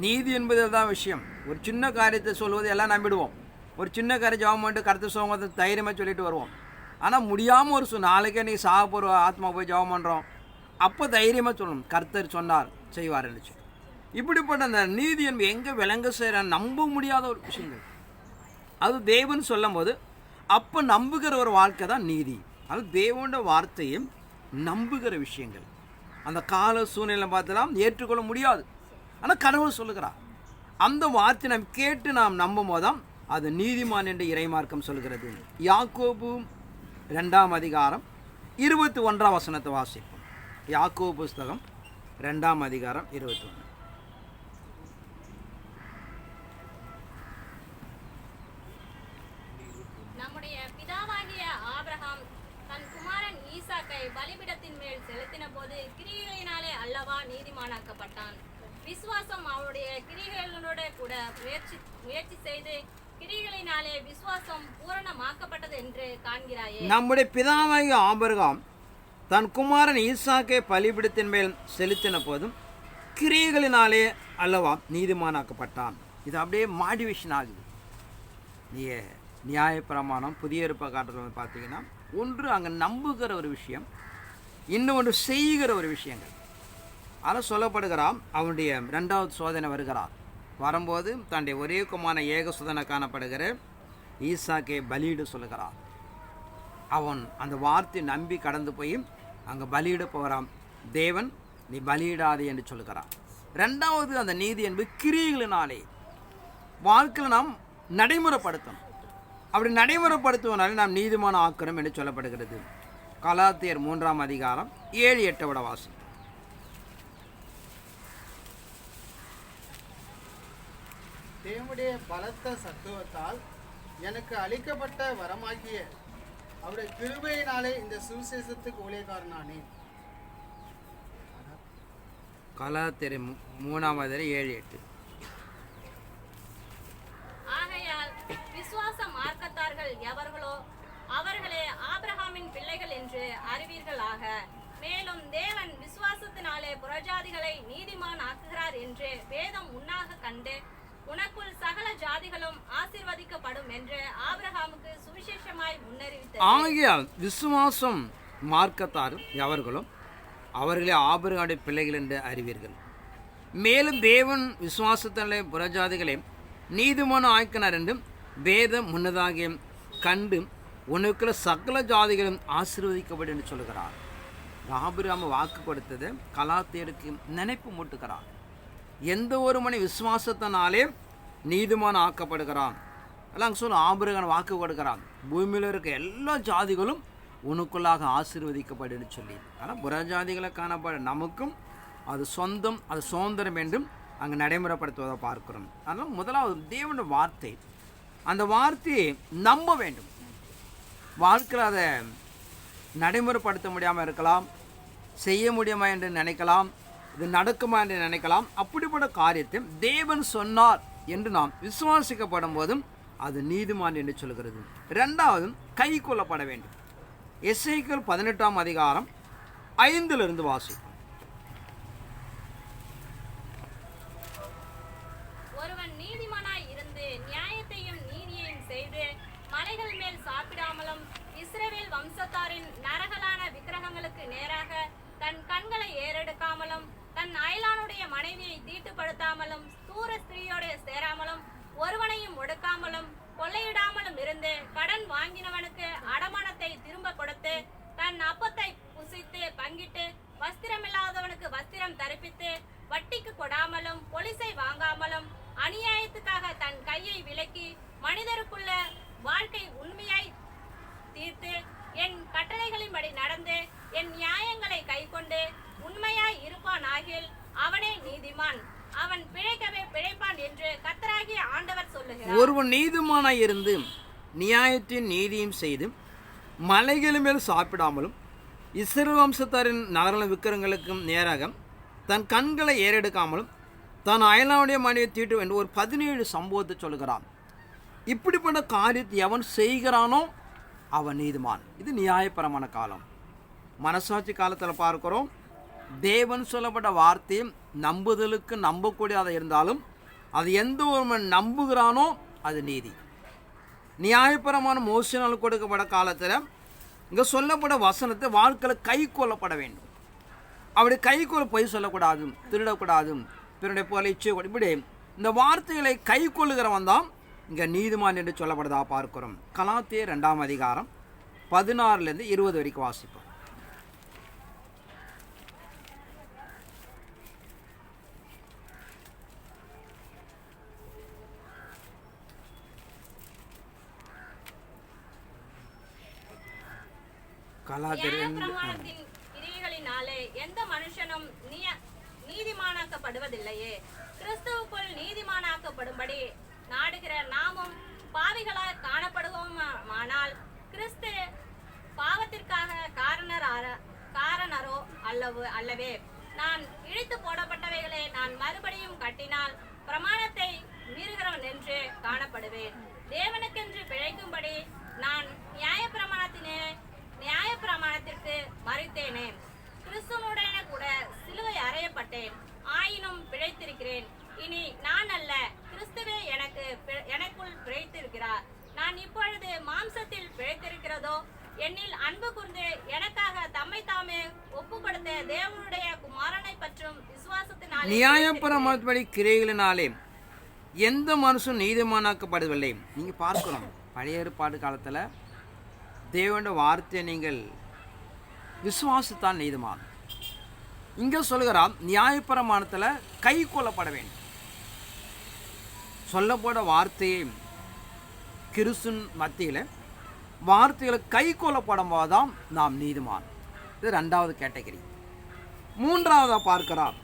[SPEAKER 1] நீதி என்பது தான் விஷயம். ஒரு சின்ன காரியத்தை சொல்வது எல்லாம் நம்பிடுவோம், ஒரு சின்ன காரியம் ஜாப் பண்ணிட்டு கடத்த சுகம் தைரியமாக சொல்லிட்டு வருவோம். ஆனால் முடியாமல் ஒரு நாளைக்கே நீங்கள் சாக போகிற ஆத்மா போய் ஜாப் பண்ணுறோம், அப்போ தைரியமாக சொல்லணும், கர்த்தர் சொன்னார் செய்வார் சொல்லி. இப்படிப்பட்ட அந்த நீதி என்பது எங்கே விளங்க செய்கிற நம்ப முடியாத ஒரு விஷயங்கள், அது தேவன் சொல்லும் போது அப்போ நம்புகிற ஒரு வாழ்க்கை தான் நீதி. அது தேவனோட வார்த்தையும் நம்புகிற விஷயங்கள். அந்த கால சூழ்நிலை பார்த்தலாம் ஏற்றுக்கொள்ள முடியாது, ஆனால் கடவுள் சொல்லுகிறார், அந்த வார்த்தை நாம் கேட்டு நாம் நம்பும் போதுதான் அது நீதிமான் என்று இறைமார்க்கம் சொல்கிறது. யாக்கோபு 2ஆம் அதிகாரம் 21ஆம் வசனத்தை வாசிப்போம். யாக்கோபு புஸ்தகம் 2ஆம் அதிகாரம் 21.
[SPEAKER 3] நம்முடைய பிதாவாகிய ஆபிரகாம் தன் குமாரன் ஈசாக்கை பலிபீடத்தின் மேல் செலுத்தின போது கிரியைகளினாலே அல்லவா நீதிமானாக்கப்பட்டான். விசுவாசம் அவருடைய கிரியைகளோட கூட முயற்சி செய்து கிரியைகளினாலே விசுவாசம் பூரணமாக்கப்பட்டது என்று காண்கிறாயே.
[SPEAKER 1] நம்முடைய பிதாவாகிய ஆபிரகாம் தன் குமாரன் ஈசாக்கை பலிபீடத்தின் மேல் செலுத்தின போதும் கிரியைகளினாலே அல்லவா நீதிமானாக்கப்பட்டான். இது அப்படியே மாடிவேஷன் ஆகுது. நீங்கள் நியாயப்பிரமாணம் புதிய ஏற்பாடு காட்டுறது பார்த்தீங்கன்னா, ஒன்று அங்கே நம்புகிற ஒரு விஷயம், இன்னொன்று செய்கிற ஒரு விஷயங்கள். அதில் சொல்லப்படுகிறான், அவனுடைய 2வது சோதனை வருகிறார். வரும்போது தன்னுடைய ஒரே குமாரன் ஏகசுதனை காணப்படுகிற ஈசாக்கை பலியிட சொல்லுகிறான். அவன் அந்த வார்த்தையை நம்பி கடந்து போய் அங்கே பலியிட போகிறான். தேவன் நீ பலியிடாதே என்று சொல்லுகிறான். 2வது அந்த நீதி என்பது கிரியைகளினாலே வாழ்க்கையில் நாம் நடைமுறைப்படுத்தணும். அப்படி நடைமுறைப்படுத்துவனாலே நாம் நீதிமான ஆக்கிறோம் என்று சொல்லப்படுகிறது. கலாத்தியர் 3ஆம் அதிகாரம் 7-8 வாசி.
[SPEAKER 2] தேவனுடைய பலத்த சத்துவத்தால் எனக்கு அளிக்கப்பட்ட வரமாகிய அவருடைய கிருபையினாலே இந்த சுவிசேஷத்துக்கு ஊழியக்காரனானேன்.
[SPEAKER 1] கலாத்தியர் 3ஆம் அதிகாரம் 7-8.
[SPEAKER 3] ஆகையால் விசுவாச மார்க்கத்தார்கள் எவர்களோ அவர்களே ஆபிரகாமின் பிள்ளைகள் என்று அறிவீர்களாக. மேலும் தேவன் விசுவாசத்தினாலே புறஜாதிகளை நீதிமான் ஆக்குகிறார் என்று வேதம் உன்னாக கண்டு உனக்குள் சகல ஜாதிகளும் ஆசீர்வதிக்கப்படும் என்று ஆபிரகாமுக்கு சுவிசேஷமாய் முன்னறிவித்தார்.
[SPEAKER 1] ஆகையால் விசுவாசம் மார்க்கத்தார் எவர்களும் அவர்களே ஆபிரகாமுடைய பிள்ளைகள் என்று அறிவீர்கள். மேலும் தேவன் விசுவாசத்திலே புறஜாதிகளை நீதிமான ஆக்கினார் என்றும் வேதம் முன்னதாக கண்டு உனக்குள்ள சகல ஜாதிகளும் ஆசீர்வதிக்கப்படும் என்று சொல்லுகிறார். ஆபிரகாம் வாக்கு கொடுத்தது கலாத்தியருக்கு நினைப்பு மூட்டுகிறார். எந்த ஒரு மணி விசுவாசத்தினாலே நீதிமான ஆக்கப்படுகிறான். எல்லாம் சொல்ல ஆபிரகாம் வாக்கு கொடுக்கிறான், பூமியில் இருக்க எல்லா ஜாதிகளும் உனக்குள்ளாக ஆசீர்வதிக்கப்படும் சொல்லி. ஆனால் புறஜாதிகளை காணப்பட நமக்கும் அது சொந்தம், அது சுதந்திரம் என்றும் அங்கே நடைமுறைப்படுத்துவதை பார்க்கிறோம். அதனால் முதலாவது தேவனுடைய வார்த்தை, அந்த வார்த்தையை நம்ப வேண்டும். வாழ்க்கையில் அதை நடைமுறைப்படுத்த முடியாமல் இருக்கலாம், செய்ய முடியுமா என்று நினைக்கலாம், இது நடக்குமா என்று நினைக்கலாம். அப்படிப்பட்ட காரியத்தை தேவன் சொன்னார் என்று நாம் விசுவாசிக்கப்படும் போதும் அது நீதிமான் என்று சொல்கிறது. 2வது கை கொள்ளப்பட வேண்டும். எசேக்கியேல் 18ஆம் அதிகாரம் 5 வாசி.
[SPEAKER 3] ஒருவன் நீதிமானாய் இருந்து நியாயத்தையும் நீதியையும் செய்து மலைகள் மேல் சாப்பிடாமலும் இஸ்ரவேல் வம்சத்தாரின் நரகலான விக்கிரகங்களுக்கு நேராக தன் கண்களை ஏறெடுக்காமலும் தன் அயலானுடைய மனைவியை தீட்டுப்படுத்தாமலும் தூர ஸ்திரீயோடு சேராமலும் ஒருவனையும் ஒடுக்காமலும் கொள்ளையிடாமலும் இருந்து கடன் வாங்கினவனுக்கு அடமானத்தை திரும்ப கொடுத்து தன் அப்பத்தை புசித்து பங்கிட்டு வஸ்திரமில்லாதவனுக்கு வஸ்திரம் தரிப்பித்து வட்டிக்கு கொடாமலும் பொலிசை வாங்காமலும் அநியாயத்துக்காக தன் கையை விலக்கி மனிதருக்குள்ள வாழ்க்கை உண்மையாய் தீர்த்து என் கட்டளைகளின்படி நடந்து என் நியாயங்களை கைக்கொண்டு உண்மையாய் இருப்பான் ஆகில் அவனே நீதிமான், அவன் பிழைக்கவே பிழைப்பான் என்று கர்த்தராகிய ஆண்டவர் சொல்லுகிறார்.
[SPEAKER 1] ஒருவன் நீதிமானாய் இருந்து நியாயத்தின் நீதியும் செய்து மலைகள் மேல் சாப்பிடாமலும் இஸ்ரவேல் வம்சத்தாரின் நகர விக்கிரகங்களுக்கும் நேராக தன் கண்களை ஏறெடுக்காமலும் தன் அயலானுடைய மனைவியை தீட்டு என்று ஒரு 17 சம்பவத்தை சொல்கிறான். இப்படிப்பட்ட காரியத்தை எவன் செய்கிறானோ அவன் நீதிமான். இது நியாயபரமான காலம். மனசாட்சி காலத்தில் பார்க்கிறோம், தேவன் சொல்லப்பட்ட வார்த்தையும் நம்புதலுக்கு நம்பக்கூடியதாக இருந்தாலும் அது எந்த ஒருவன் நம்புகிறானோ அது நீதி. நியாயபரமான மோசனால் கொடுக்கப்பட்ட காலத்தில் இங்கே சொல்லப்பட்ட வசனத்தை வாழ்க்கையில் கை கொள்ளப்பட வேண்டும். அப்படி கை கொள்ள பொய் சொல்லக்கூடாது, திருடக்கூடாது, பிறனுடைய போல இச்சை, இப்படி இந்த வார்த்தைகளை கை கொள்ளுகிறவன் தான் இங்கே நீதிமான் என்று சொல்லப்படுறதாக பார்க்கிறோம். கலாத்தியர் 2ஆம் அதிகாரம் 16 20 வரைக்கும் வாசிப்போம்.
[SPEAKER 3] நியாயப்பிரமாணத்தின் கிரியைகளினாலே எந்த மனுஷனும் நீதிமானாக்கப்படுவதில்லையே. கிறிஸ்துவுக்குள் நீதிமானாக்கப்படும்படி நாடுகிற நாமும் பாவிகளாய் காணப்படுவோமானால் கிறிஸ்து பாவத்திற்காக காரணரோ அல்லவே. நான் இழுத்து போடப்பட்டவைகளை நான் மறுபடியும் கட்டினால் பிரமாணத்தை மீறுகிறவன் என்று காணப்படுவேன். தேவனுக்கென்று பிழைக்கும்படி நான் நியாயப்பிரமாணத்திற்கு மறித்தேனே. கிறிஸ்துவனுடனே கூட சிலுவை அறையப்பட்டேன், ஆயினும் பிழைத்திருக்கிறேன். இனி நான் அல்ல, கிறிஸ்துவே எனக்குள் பிழைத்திருக்கிறார். நான் இப்பொழுது மாம்சத்தில் பிழைத்திருக்கிறதோ, என்னில் அன்பு கூர்ந்து எனக்காக தம்மை தாமே ஒப்பு கொடுத்த தேவனுடைய குமாரனை பற்றும் விசுவாசத்தினாலே
[SPEAKER 1] நியாயப்பிரமாணப்படி கிரியைகளினாலே எந்த மனுஷன் நீதிமானாக்கப்படுவதில்லை. நீங்கள் பார்க்கணும், பழைய ஏற்பாடு காலத்தில் தேவனுடைய வார்த்தையை நீங்கள் விசுவாசித்தான் நீதிமான். இங்கே சொல்கிறான் நியாயப்பிரமாணத்தில் கை கொள்ளப்பட வேண்டும். சொல்லப்பட வார்த்தையை கிறிஸ்துவின் மத்தியில் வார்த்தைகளை கை கொள்ளப்படும் போதுதான் நாம் நீதிமான். இது ரெண்டாவது கேட்டகரி. மூன்றாவதாக பார்க்கிறார்.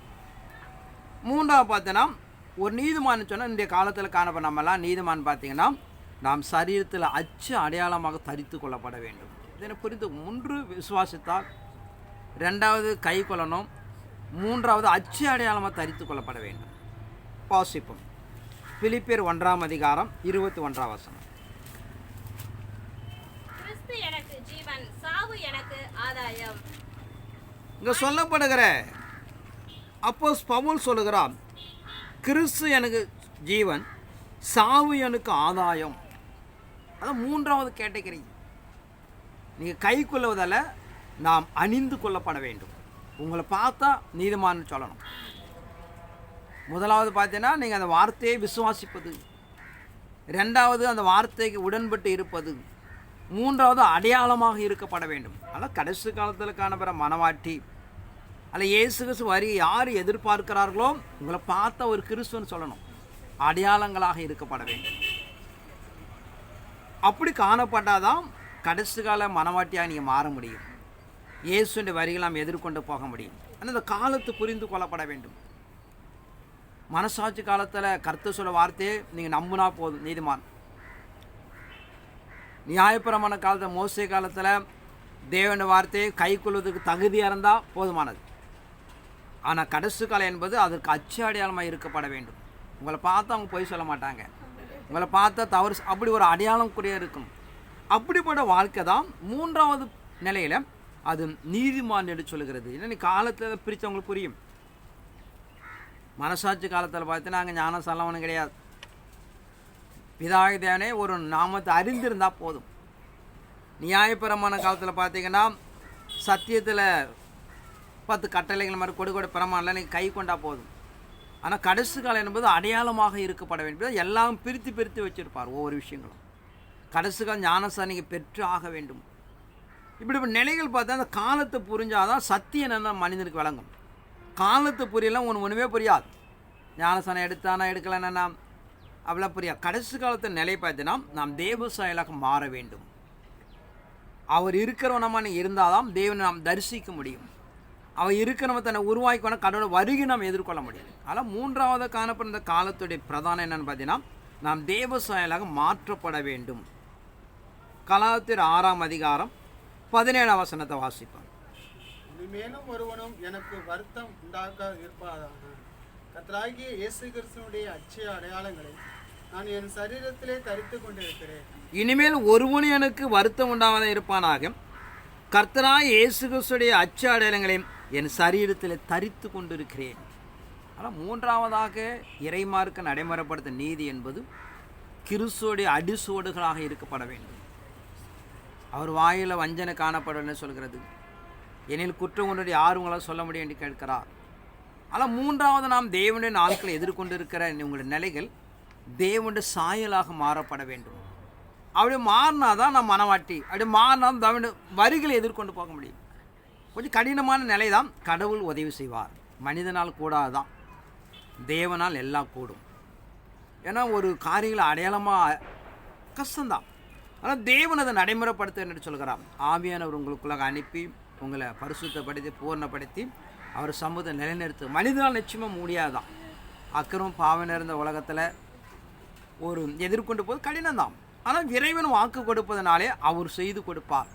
[SPEAKER 1] மூன்றாவது பார்த்தீங்கன்னா ஒரு நீதிமான் சொன்னால் இன்றைய காலத்தில் காணப்பட நம்மெல்லாம் நீதிமான் பார்த்தீங்கன்னா நாம் சரீரத்தில் அச்சு அடையாளமாக தரித்து கொள்ளப்பட வேண்டும். இதனை புரிந்து ஒன்று விசுவாசித்தால், ரெண்டாவது கை கொள்ளணும், மூன்றாவது அச்சு அடையாளமாக தரித்து கொள்ளப்பட வேண்டும். வாசிப்போம். பிலிப்பியர் 1ஆம் அதிகாரம் 21ஆம் வசனம்.
[SPEAKER 3] கிறிஸ்து எனக்கு ஜீவன், சாவு எனக்கு ஆதாயம்.
[SPEAKER 1] இங்கே சொல்லப்படுகிற அப்போஸ் பவுல் சொல்லுகிறான், கிறிஸ்து எனக்கு ஜீவன், சாவு எனக்கு ஆதாயம். அதான் மூன்றாவது கேட்டகரி. நீங்கள் கை கொள்வதால் நாம் அணிந்து கொள்ளப்பட வேண்டும். உங்களை பார்த்தா நீதிமான்னு சொல்லணும். முதலாவது பார்த்தீங்கன்னா நீங்கள் அந்த வார்த்தையை விசுவாசிப்பது, ரெண்டாவது அந்த வார்த்தைக்கு உடன்பட்டு இருப்பது, மூன்றாவது அடையாளமாக இருக்கப்பட வேண்டும். ஆனால் கடைசி காலத்தில் காணப்படுற மனவாட்டி அல்ல இயேசு கிறிஸ்து வருகை யார் எதிர்பார்க்கிறார்களோ உங்களை பார்த்தா ஒரு கிறிஸ்துவன்னு சொல்லணும். அடையாளங்களாக இருக்கப்பட வேண்டும். அப்படி காணப்பட்டாதான் கடைசி கால மனவாட்டியாக நீங்கள் மாற முடியும். இயேசுடைய வரிகளை நாம் எதிர்கொண்டு போக முடியும். ஆனால் இந்த காலத்து புரிந்து கொள்ளப்பட வேண்டும். மனசாட்சி காலத்தில் கர்த்தர் சொல்ல வார்த்தையை நீங்கள் நம்பினா போதும் நீதிமான். நியாயப்பிரமாண காலத்தில் மோசே காலத்தில் தேவனுடைய வார்த்தையை கை கொள்வதற்கு தகுதியாக இருந்தால் போதுமானது. ஆனால் கடைசி காலம் என்பது அதற்கு அச்சு அடையாளமாக இருக்கப்பட வேண்டும். உங்களை பார்த்தா அவங்க பொய் சொல்ல மாட்டாங்க, உங்களை பார்த்தா தவறு, அப்படி ஒரு அடையாளம் கூட இருக்கும். அப்படிப்பட்ட வாழ்க்கை தான் மூன்றாவது நிலையில் அது நீதிமான் என்று சொல்கிறது. ஏன்னா நீ காலத்தில் பிரித்தவங்களுக்கு புரியும். மனசாட்சி காலத்தில் பார்த்தீங்கன்னா அங்கே ஞானசாலம் ஒன்றும் கிடையாது. பிதாய தேவனே ஒரு நாமத்தை அறிந்திருந்தால் போதும். நியாயப்பிரமாண காலத்தில் பார்த்தீங்கன்னா சத்தியத்தில் 10 கட்டளைகள் மாதிரி கொடு பிரமாணம் நீங்கள் கை கொண்டா போதும். ஆனால் கடைசி காலம் என்பது அடையாளமாக இருக்கப்பட வேண்டும். எல்லாம் பிரித்து வச்சுருப்பார் ஒவ்வொரு விஷயங்களும். கடைசி காலம் ஞானசாரம் நீங்கள் பெற்று ஆக வேண்டும். இப்படி நிலைகள் பார்த்தா அந்த காலத்தை புரிஞ்சாதான் சத்தியம் என்னென்ன மனிதனுக்கு விளங்கும். காலத்தை புரியலாம் ஒன்றுமே புரியாது. ஞானசானம் எடுத்தானா எடுக்கலன்னா அவ்வளோ புரியாது. கடைசி காலத்தை நிலை பார்த்தீங்கன்னா நாம் தேவ சாயலாக மாற வேண்டும். அவர் இருக்கிறவனமா நீங்கள் இருந்தால் தான் தேவனை நாம் தரிசிக்க முடியும். அவர் இருக்கிறவன் தன்னை உருவாக்கிக்கொண்ட கடவுளை வருகை நாம் எதிர்கொள்ள முடியும். அதனால் மூன்றாவது காணப்படுற காலத்துடைய பிரதானம் என்னென்னு பார்த்தீங்கன்னா நாம் தேவ சாயலாக மாற்றப்பட வேண்டும். கலாத்தியர் 6ஆம் அதிகாரம் 17ஆம் வசனத்தை வாசிப்போம்.
[SPEAKER 2] இனிமேலும் ஒருவனும் எனக்கு வருத்தம் உண்டாக்க இருப்பதாக கர்த்தராகிய இயேசு கிறிஸ்துவினுடைய அச்சய அடையாளங்களை நான் என் சரீரத்திலே தரித்து கொண்டிருக்கிறேன். இனிமேல்
[SPEAKER 1] ஒருவனும் எனக்கு வருத்தம் உண்டாவத இருப்பானாக கர்த்தராகிய இயேசு கிறிஸ்துடைய அச்ச அடையாளங்களை என் சரீரத்தில் தரித்து கொண்டிருக்கிறேன். ஆனால் மூன்றாவதாக இறைமார்க்க நடைமுறைப்படுத்த நீதி என்பது கிறிஸ்துவோடைய அடிசோடுகளாக இருக்கப்பட வேண்டும். அவர் வாயில் வஞ்சனை காணப்படும் சொல்கிறது. எனில் குற்றம் கொண்டு யார் உங்களால் சொல்ல முடியும் என்று கேட்கிறார். ஆனால் மூன்றாவது நாம் தேவனுடைய நாட்களை எதிர்கொண்டிருக்கிற உங்களுடைய நிலைகள் தேவனுடைய சாயலாக மாறப்பட வேண்டும். அப்படி மாறினா தான் நாம் மனவாட்டி. அப்படி மாறினா தேவனுடைய வரிகளை எதிர்கொண்டு போக முடியும். கொஞ்சம் கடினமான நிலை தான். கடவுள் உதவி செய்வார். மனிதனால் கூடாதான், தேவனால் எல்லாம் கூடும். ஏன்னா ஒரு காரியங்களை அடையாளமாக கஷ்டம்தான். ஆனால் தேவன் அதை நடைமுறைப்படுத்த என்று சொல்கிறார். ஆவியானவர் உங்களுக்குள்ளாக அனுப்பி உங்களை பரிசுத்தப்படுத்தி பூர்ணப்படுத்தி அவர் சமூகத்தை நிலைநிறுத்து. மனிதனால் நிச்சயமாக முடியாதான். அக்கிரமம் பாவம் நிறைந்த உலகத்தில் ஒரு எதிர்கொண்டு போது கடினம்தான். ஆனால் இறைவன் வாக்கு கொடுப்பதனாலே அவர் செய்து கொடுப்பார்.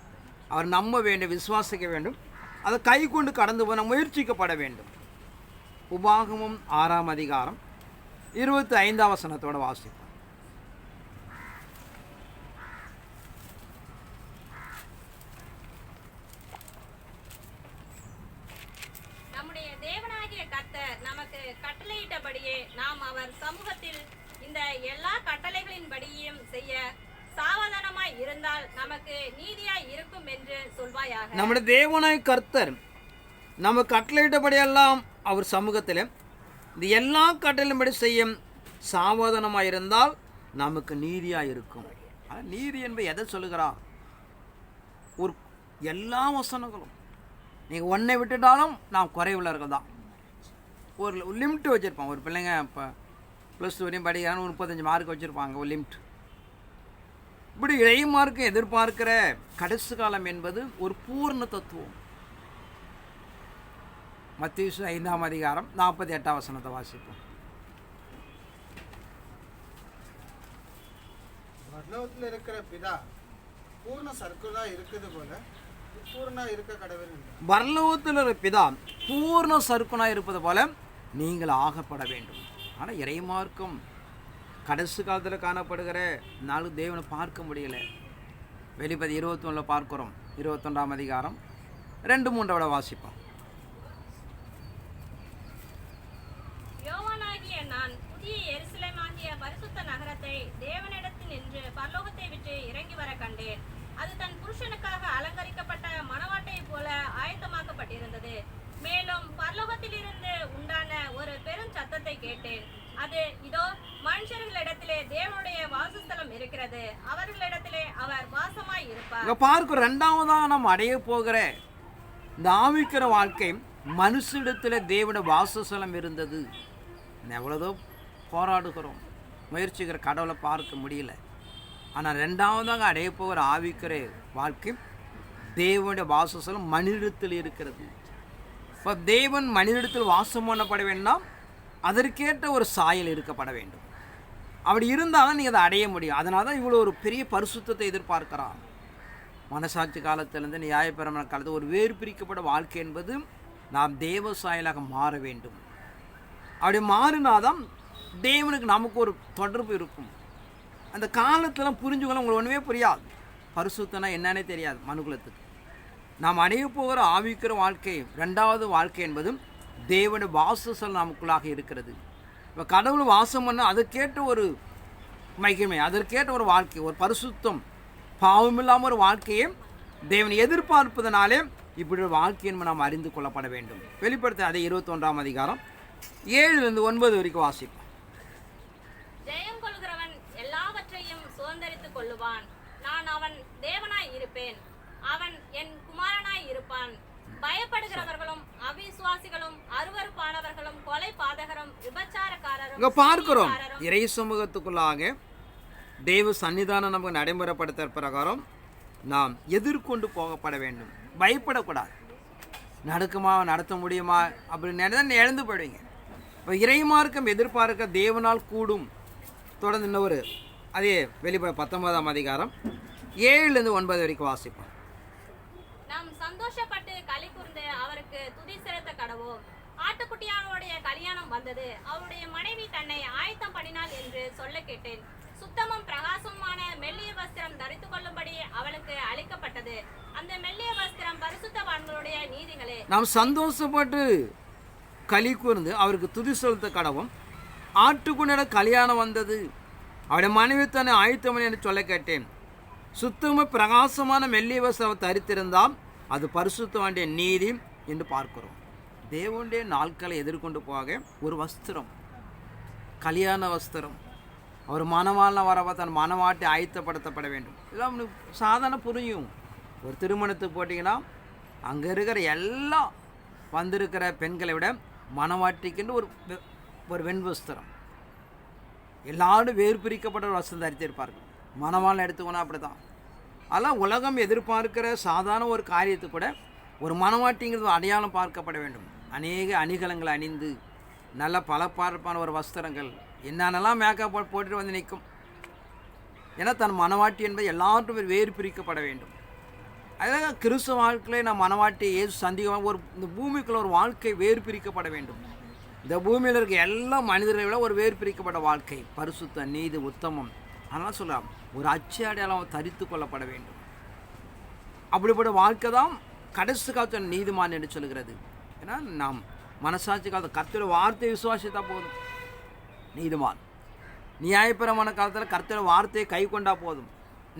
[SPEAKER 1] அவர் நம்ப வேண்டும், விசுவாசிக்க வேண்டும், அதை கை கொண்டு கடந்து போன முயற்சிக்கப்பட வேண்டும். உபாகமம் 6ஆம் அதிகாரம் 25ஆம் வசனத்தோட வாசிப்போம்.
[SPEAKER 3] நம்முடைய தேவனாகிய கர்த்தர் நமக்கு கட்டளையிட்டபடியே நாம் அவர் சமூகத்தில் இந்த எல்லா கட்டளைகளின்படியும் செய்ய சாவதானமாய் இருந்தால் நமக்கு நீதியாய் இருக்கும் என்று சொல்வாயாக.
[SPEAKER 1] நம்முடைய தேவனாய் கர்த்தர் நம்ம கட்டளையிட்டபடியெல்லாம் அவர் சமூகத்தில் இந்த எல்லா கட்டளையின்படி செய்யும் சாவதானமாக இருந்தால் நமக்கு நீதியாக இருக்கும். ஆனால் நீதி என்பது எதை சொல்லுகிறார்? ஒரு எல்லா வசனங்களும் நீங்கள் ஒன்றை விட்டுட்டாலும் நாம் குறைவுள்ளவர்கள் தான். ஒரு லிமிட் வச்சுருப்பாங்க. ஒரு பிள்ளைங்க இப்போ +2 வரையும் படிக்கிறான்னு 35 மார்க் வச்சுருப்பாங்க, ஒரு லிமிட். இப்படி இறை மார்க்கு எதிர்பார்க்கிற கடைசி காலம் என்பது ஒரு பூர்ண தத்துவம். மத்தேயு 5ஆம் அதிகாரம் 48ஆம் வசனத்தை வாசிப்போம்.
[SPEAKER 2] பரலோகத்தில் இருக்கிற பிதா பூர்ண சர்க்குலா இருக்குது போல பூர்ணா இருக்க கடவுள்.
[SPEAKER 1] பரலோகத்தில் இருக்கிற பிதா பூர்ண சர்க்குனா இருப்பது போல நீங்கள் ஆகப்பட வேண்டும். ஆனால் இறைமார்க்கம் கடைசி காலத்தில் காணப்படுகிற நாலு தேவனை பார்க்க முடியல. வெளிப்பதி 21 பார்க்கிறோம். 21ஆம் அதிகாரம் 2-3 வாசிப்போம்.
[SPEAKER 3] யோவானாகிய நான் புதிய எருசலேமாகிய பரிசுத்த நகரத்தை தேவனிடத்தில் நின்று பரலோகத்தை விட்டு இறங்கி வர கண்டேன். அது தன் புருஷனுக்காக அலங்கரிக்கப்பட்ட மணவாட்டை போல ஆயத்தமாக்கப்பட்டிருந்தது. மேலும் பரலோகத்திலிருந்து உண்டான ஒரு பெரும் சத்தத்தை கேட்டேன். அது, இதோ மனுஷர்களிடத்திலே தேவனுடைய வாசஸ்தலம் இருக்கிறது, அவர்களிடத்திலே அவர் வாசமாய் இருப்பார்.
[SPEAKER 1] பார்க்கிற இரண்டாவதாக நாம் அடைய போகிற இந்த ஆவிக்கிற வாழ்க்கை மனுஷிடத்தில் தேவனுடைய வாசஸ்தலம் இருந்தது. எவ்வளதோ போராடுகிறோம், முயற்சிக்கிற கடவுளை பார்க்க முடியல. ஆனால் ரெண்டாவதாக அடைய போகிற ஆவிக்கிற வாழ்க்கை தேவனுடைய வாசஸ்தலம் மனிதத்தில் இருக்கிறது. இப்போ தேவன் மனிதத்தில் வாசம் பண்ணப்பட வேண்டாம், அதற்கேற்ற ஒரு சாயல் இருக்கப்பட வேண்டும். அப்படி இருந்தால் தான் நீங்கள் அதை அடைய முடியும். அதனால தான் இவ்வளோ ஒரு பெரிய பரிசுத்தத்தை எதிர்பார்க்கிறான். மனசாட்சி காலத்திலிருந்து நியாயப்பிரமாண காலத்தில் ஒரு வேறு பிரிக்கப்பட்ட வாழ்க்கை என்பது நாம் தேவ சாயலாக மாற வேண்டும். அப்படி மாறினாதான் தேவனுக்கு நமக்கு ஒரு தொடர்பு இருக்கும். அந்த காலத்தில் புரிஞ்சுக்கணும். உங்களுக்கு ஒன்றுமே புரியாது. பரிசுத்தனா என்னன்னே தெரியாது மனுக்குலத்துக்கு. நாம் அடைய போகிற ஆவிக்கிற வாழ்க்கை ரெண்டாவது வாழ்க்கை என்பது தேவனுடைய வாசஸ்தலம் நமக்குள்ளாக இருக்கிறது. இப்போ கடவுள் வாசம் பண்ண அதற்கேற்ற ஒரு மகிமை, அதற்கேற்ற ஒரு வாழ்க்கை, ஒரு பரிசுத்தம், பாவம் இல்லாமல் ஒரு வாழ்க்கையை தேவன் எதிர்பார்ப்பதனாலே இப்படி ஒரு வாழ்க்கை என்பது நாம் அறிந்து கொள்ளப்பட வேண்டும். வெளிப்படுத்த அதை 21ஆம் அதிகாரம் 7-9 வரைக்கும் வாசிப்போம்.
[SPEAKER 3] ஜெயம் கொள்கிறவன் எல்லாவற்றையும் சுதந்தரித்துக் கொள்ளுவான். நான் அவன் தேவனாய் இருப்பேன், அவன் என் குமாரனாய் இருப்பான். பயப்படுகிறவர்களும் அவிசுவாசிகளும் அருவருப்பானவர்களும் கொலை பாதகரும் விபச்சாரக்காரரும்
[SPEAKER 1] இங்க பார்க்கிறோம். இறை சமூகத்துக்குள்ளாக தேவ சன்னிதானம் நமக்கு நடைமுறைப்படுத்த பிரகாரம் நாம் எதிர்கொண்டு போகப்பட வேண்டும். பயப்படக்கூடாது. நடக்குமா, நடத்த முடியுமா அப்படின்னு இழந்து போயிடுவீங்க. இப்போ இறைமார்க்கம் எதிர்பார்க்க தேவனால் கூடும். தொடர்ந்து இன்னொரு அதே வெளிப்பட 19ஆம் அதிகாரம் 7-9 வரைக்கும் வாசிப்போம்.
[SPEAKER 3] நாம் சந்தோஷப்பட்டு களி கூர்ந்து அவருக்கு துதி செலுத்த கடவோம். ஆட்டுக்குட்டியானுடைய கல்யாணம் வந்தது, அவருடைய மனைவி தன்னை ஆயத்தம் பண்ணினாள் என்று சொல்ல கேட்டேன். சுத்தமும் பிரகாசமான மெல்லிய வஸ்திரம் தரித்து கொள்ளும்படி அவளுக்கு அளிக்கப்பட்டது. அந்த மெல்லிய வஸ்திரம் பரிசுத்தவான்களுடைய நீதிகளே.
[SPEAKER 1] நாம் சந்தோஷப்பட்டு களி கூர்ந்து அவருக்கு துதி செலுத்த கடவும். ஆட்டுக்குட்டியோட கல்யாணம் வந்தது, அவருடைய மனைவி தன்னை ஆயத்தம் என்று சொல்ல கேட்டேன். சுத்தமும் பிரகாசமான மெல்லிய வஸ்திரம் தரித்திருந்தால் அது பரிசுத்தவானுடைய நீதி என்று பார்க்கிறோம். தேவனுடைய நாட்களை எதிர்கொண்டு போக ஒரு வஸ்திரம், கல்யாண வஸ்திரம், அவர் மனவாள வரவா தன் மனவாட்டி ஆயத்தப்படுத்தப்பட வேண்டும். இதெல்லாம் சாதாரண புரியும். ஒரு திருமணத்துக்கு போட்டிங்கன்னா அங்கே இருக்கிற எல்லாம் வந்திருக்கிற பெண்களை விட மனவாட்டிக்குன்னு ஒரு வெண் வஸ்திரம், எல்லாரும் வேறு பிரிக்கப்பட்ட ஒரு வஸ்திரம் தரித்திருப்பார்கள். மனவாளம் எடுத்துக்கணும் அப்படி தான். அதெல்லாம் உலகம் எதிர்பார்க்கிற சாதாரண ஒரு காரியத்துக்கு கூட ஒரு மனவாட்டிங்கிறது அடையாளம் பார்க்கப்பட வேண்டும். அநேக அணிகலங்களை அணிந்து நல்ல பலப்பார்ப்பான ஒரு வஸ்திரங்கள் என்னென்னலாம் மேக்கப் போட்டுட்டு வந்து நிற்கும். ஏன்னா தன் மனவாட்டி என்பது எல்லாற்றும் வேறு பிரிக்கப்பட வேண்டும். அதாவது கிறிஸ்துவ வாழ்க்கையில் நான் மனவாட்டி ஏசு சந்திகமாக ஒரு இந்த பூமிக்குள்ள ஒரு வாழ்க்கை வேறு பிரிக்கப்பட வேண்டும். இந்த பூமியில் இருக்க எல்லா மனிதர்களை விட ஒரு வேறு பிரிக்கப்பட்ட வாழ்க்கை, பரிசுத்த, நீதி, உத்தமம், அதெல்லாம் சொல்லலாம். ஒரு அச்சு அடையாளம் தரித்து கொள்ளப்பட வேண்டும். அப்படிப்பட்ட வாழ்க்கை தான் கடைசி காலத்தில் நீதிமான் என்று சொல்கிறது. ஏன்னா நாம் மனசாட்சி காலத்தில் கர்த்தருடைய வார்த்தை விசுவாசித்தா போதும் நீதிமான். நியாயப்பிரமாண காலத்தில் கர்த்தர் வார்த்தையை கை கொண்டா போதும்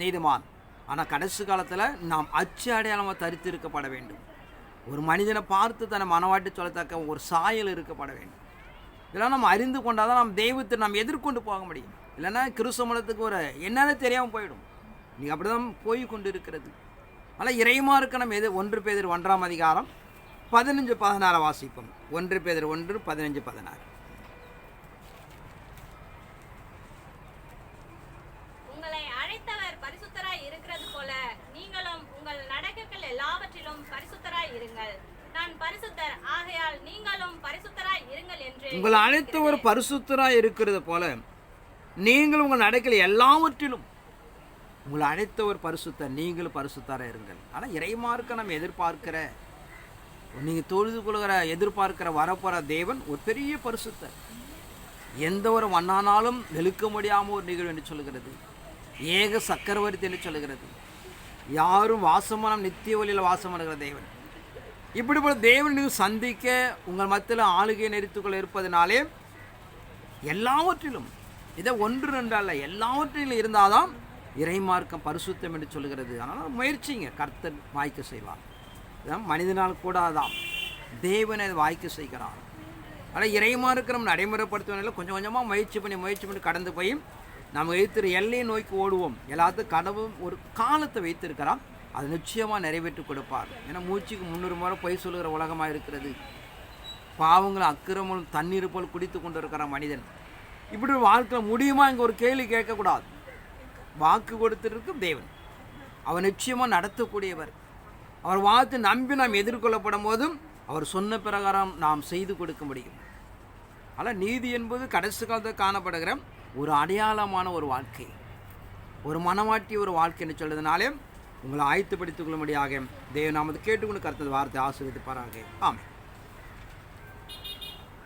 [SPEAKER 1] நீதிமான். ஆனால் கடைசி காலத்தில் நாம் அச்சு அடையாளமாக தரித்திருக்கப்பட வேண்டும். ஒரு மனிதனை பார்த்து தன்னை மனவாட்டி சொல்லத்தக்க ஒரு சாயல் இருக்கப்பட வேண்டும். இதெல்லாம் நம்ம அறிந்து கொண்டால் தான் நம்ம தெய்வத்தை நாம் எதிர்கொண்டு போக முடியும். இல்லைன்னா கிறிஸ்தவத்துக்கு ஒரு என்னன்னு தெரியாமல் போயிடும். நீங்கள் அப்படி தான் போய் கொண்டு இருக்கிறது. ஆனால் இறைமார்க்கு நம்ம 1 பேதுரு 1ஆம் அதிகாரம் 15-16 வாசிப்போம். 1 பேதுரு 1:15-16.
[SPEAKER 3] உங்களை அழைத்தவர் பரிசுத்தராய் இருக்கிறது போல நீங்களும் உங்கள் நடக்கைகள் எல்லாவற்றிலும் பரிசுத்தராய் இருங்கள். நான் பரிசுத்தர், ஆகையால் நீங்களும் பரிசுத்தராய் இருங்கள் என்று
[SPEAKER 1] உங்கள் அழைத்தவர் பரிசுத்தராய் இருக்கிறது போல நீங்கள் உங்கள் நடக்கைகள் எல்லாவற்றிலும் உங்களை அழைத்தவர் பரிசுத்தர், நீங்களும் பரிசுத்தராக இருங்கள். ஆனால் இறைமார்க்க நம்ம எதிர்பார்க்கிற, நீங்கள் தொழுது கொள்கிற எதிர்பார்க்கிற வரப்போகிற தேவன் ஒரு பெரிய பரிசுத்தர். எந்த ஒரு மண்ணானாலும் வெளுக்க முடியாமல் ஒரு நிகழ்வு என்று சொல்கிறது. ஏக சக்கரவர்த்தி என்று சொல்கிறது. யாரும் வாசமான நித்திய வழியில் வாசம் பண்ணுகிற தேவன். இப்படிப்பட்ட தேவன் நீங்கள் சந்திக்க உங்கள் மத்தியில் ஆளுகை நெறித்துக்குள்ள இருப்பதனாலே எல்லாவற்றிலும் இதை 1-2 அல்ல, எல்லாவற்றிலும் இருந்தால்தான் இறைமார்க்கம் பரிசுத்தம் என்று சொல்கிறது. அதனால் முயற்சிங்க, கர்த்தர் வாய்க்க செய்வார். இதான் மனிதனால் கூடாதான், தேவனை அதை வாய்க்க செய்கிறார். ஆனால் இறைமார்க்கம் நம்ம நடைமுறைப்படுத்துவதில் கொஞ்சம் கொஞ்சமாக முயற்சி பண்ணி கடந்து போய் நம்ம வைத்திரு எல்லையை நோக்கி ஓடுவோம். எல்லாத்துக்கும் கடவுள் ஒரு காலத்தை வைத்திருக்கிறான், அதை நிச்சயமாக நிறைவேற்றி கொடுப்பார். ஏன்னா மூச்சுக்கு 300 முறை பொய் சொல்லுகிற உலகமாக இருக்கிறது. பாவங்களும் அக்கிரமும் தண்ணீர் போல் குடித்து கொண்டு இருக்கிற மனிதன் இப்படி ஒரு வாழ்க்கையில் முடியுமா? இங்கே ஒரு கேள்வி கேட்கக்கூடாது. வாக்கு கொடுத்திருக்கும் தேவன், அவர் நிச்சயமாக நடத்தக்கூடியவர். அவர் வார்த்தை நம்பி நாம் எதிர்கொள்ளப்படும் போதும் அவர் சொன்ன பிரகாரம் நாம் செய்து கொடுக்க முடியும். ஆனால் நீதி என்பது கடைசி காலத்தில் காணப்படுகிற ஒரு அடையாளமான ஒரு வாழ்க்கை, ஒரு மனவாட்டி ஒரு வாழ்க்கை என்று சொல்றதுனாலே உங்களை ஆயத்தப்படுத்திக் கொள்ளும்படியாக தேவன் நாமத்தை கேட்டுக்கொண்டு கர்த்தர் வார்த்தை ஆசீர்வதிப்பாராக. ஆமென்.